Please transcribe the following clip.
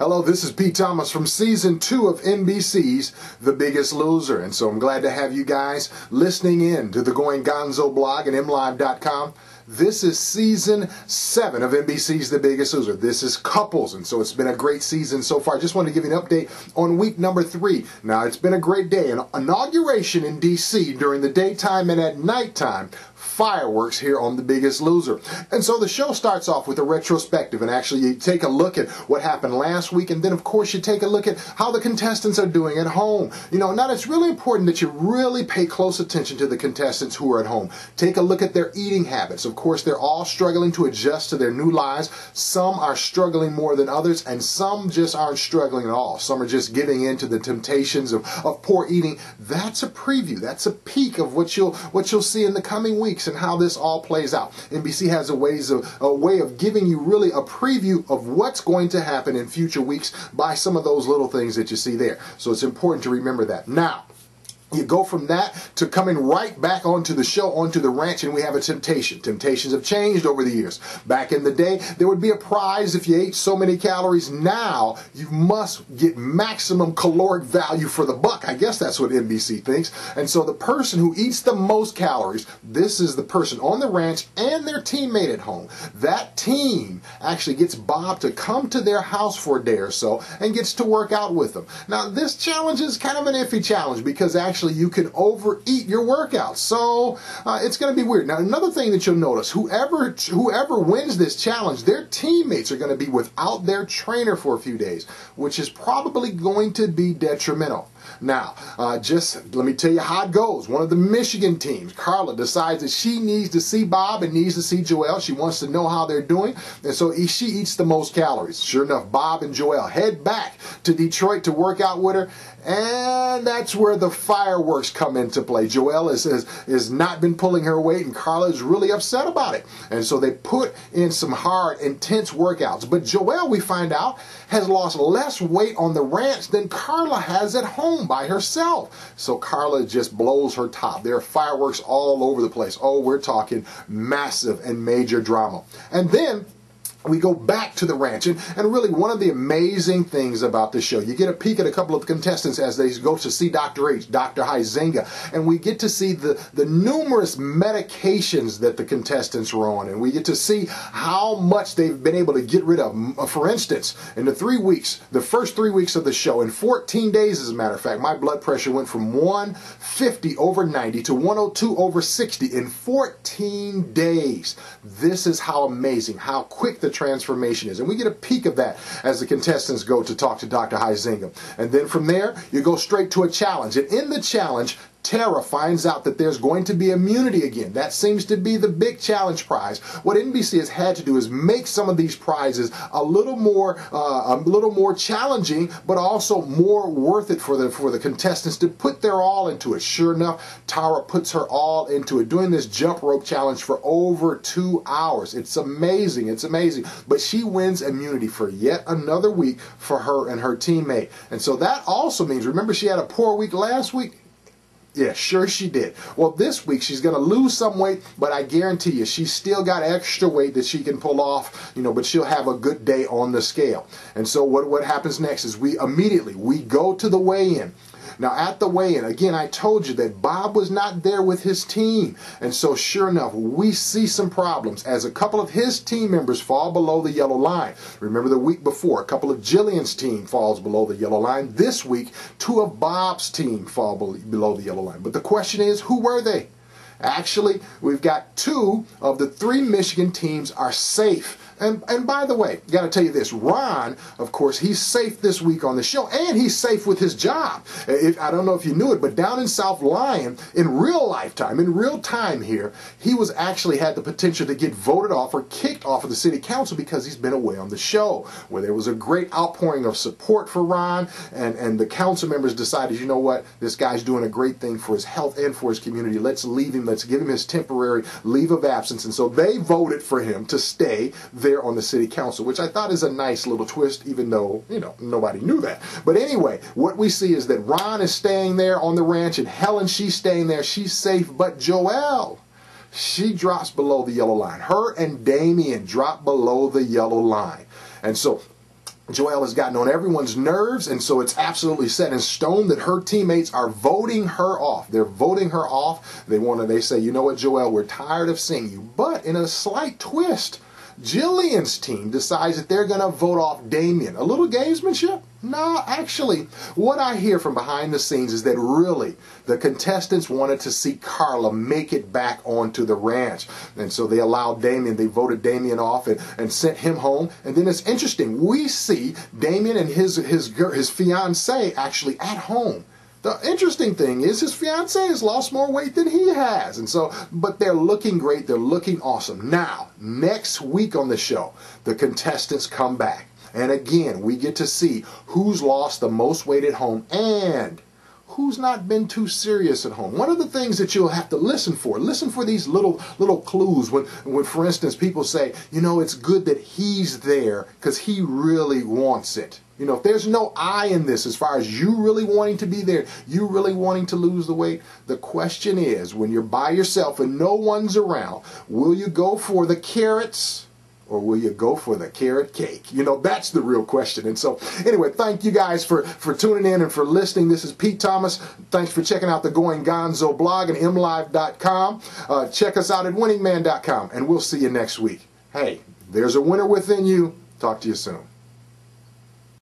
Hello, this is Pete Thomas from Season 2 of NBC's The Biggest Loser. And so I'm glad to have you guys listening in to the Going Gonzo blog and MLive.com. This is Season 7 of NBC's The Biggest Loser. This is couples, and so it's been a great season so far. Just wanted to give you an update on week number 3. Now, it's been a great day. An inauguration in D.C. during the daytime and at nighttime. Fireworks here on The Biggest Loser. And so the show starts off with a retrospective, and actually you take a look at what happened last week, and then of course you take a look at how the contestants are doing at home. You know, now it's really important that you really pay close attention to the contestants who are at home. Take a look at their eating habits. Of course, they're all struggling to adjust to their new lives. Some are struggling more than others, and some just aren't struggling at all. Some are just giving in to the temptations of poor eating. That's a preview. That's a peek of what you'll see in the coming weeks and how this all plays out. NBC has a way of giving you really a preview of what's going to happen in future weeks by some of those little things that you see there. So it's important to remember that. Now, you go from that to coming right back onto the show, onto the ranch, and we have a temptation. Temptations have changed over the years. Back in the day, there would be a prize if you ate so many calories. Now, you must get maximum caloric value for the buck. I guess that's what NBC thinks. And so the person who eats the most calories, this is the person on the ranch and their teammate at home. That team actually gets Bob to come to their house for a day or so and gets to work out with them. Now, this challenge is kind of an iffy challenge because actually you can overeat your workouts. So it's going to be weird. Now, another thing that you'll notice, whoever wins this challenge, their teammates are going to be without their trainer for a few days, which is probably going to be detrimental. Now, just let me tell you how it goes. One of the Michigan teams, Carla, decides that she needs to see Bob and needs to see Joelle. She wants to know how they're doing, and so she eats the most calories. Sure enough, Bob and Joelle head back to Detroit to work out with her, and that's where the fireworks come into play. Joelle has not been pulling her weight, and Carla is really upset about it. And so they put in some hard, intense workouts. But Joelle, we find out, has lost less weight on the ranch than Carla has at home by herself. So Carla just blows her top. There are fireworks all over the place. Oh, we're talking massive and major drama. And then we go back to the ranch, and really one of the amazing things about this show, you get a peek at a couple of the contestants as they go to see Dr. H, Dr. Huizenga, and we get to see the numerous medications that the contestants are on, and we get to see how much they've been able to get rid of. For instance, in the first 3 weeks of the show, in 14 days as a matter of fact, my blood pressure went from 150 over 90 to 102 over 60 in 14 days. This is how amazing, how quick the transformation is. And we get a peek of that as the contestants go to talk to Dr. Huizenga. And then from there, you go straight to a challenge. And in the challenge, Tara finds out that there's going to be immunity again. That seems to be the big challenge prize. What NBC has had to do is make some of these prizes a little more challenging, but also more worth it for the contestants to put their all into it. Sure enough, Tara puts her all into it, doing this jump rope challenge for over 2 hours. It's amazing. It's amazing. But she wins immunity for yet another week for her and her teammate. And so that also means, remember she had a poor week last week? Yeah, sure she did. Well, this week she's going to lose some weight, but I guarantee you she's still got extra weight that she can pull off, but she'll have a good day on the scale. And so what happens next is we go to the weigh-in. Now, at the weigh-in, again, I told you that Bob was not there with his team. And so, sure enough, we see some problems as a couple of his team members fall below the yellow line. Remember the week before, a couple of Jillian's team falls below the yellow line. This week, 2 of Bob's team fall below the yellow line. But the question is, who were they? Actually, we've got 2 of the 3 Michigan teams are safe. And by the way, got to tell you this, Ron, of course, he's safe this week on the show, and he's safe with his job. I don't know if you knew it, but down in South Lyon, in real time here, he was actually had the potential to get voted off or kicked off of the city council because he's been away on the show, where there was a great outpouring of support for Ron, and the council members decided, you know what, this guy's doing a great thing for his health and for his community. Let's leave him. Let's give him his temporary leave of absence. And so they voted for him to stay there on the city council, which I thought is a nice little twist, even though, nobody knew that. But anyway, what we see is that Ron is staying there on the ranch, and Helen, she's staying there. She's safe, but Joelle, she drops below the yellow line. Her and Damien drop below the yellow line. And so Joelle has gotten on everyone's nerves, and so it's absolutely set in stone that her teammates are voting her off. They're voting her off. They say, you know what, Joelle, we're tired of seeing you. But in a slight twist, Jillian's team decides that they're going to vote off Damien. A little gamesmanship? No, actually, what I hear from behind the scenes is that really the contestants wanted to see Carla make it back onto the ranch. And so they allowed Damien, they voted Damien off and sent him home. And then it's interesting, we see Damien and his fiancée actually at home. The interesting thing is his fiancée has lost more weight than he has. And so, but they're looking great. They're looking awesome. Now, next week on the show, the contestants come back. And again, we get to see who's lost the most weight at home and who's not been too serious at home. One of the things that you'll have to listen for these little clues when, for instance, people say, you know, it's good that he's there because he really wants it. You know, if there's no I in this as far as you really wanting to be there, you really wanting to lose the weight, the question is, when you're by yourself and no one's around, will you go for the carrots or will you go for the carrot cake? You know, that's the real question. And so, anyway, thank you guys for tuning in and for listening. This is Pete Thomas. Thanks for checking out the Going Gonzo blog and mlive.com. Check us out at winningman.com, and we'll see you next week. Hey, there's a winner within you. Talk to you soon.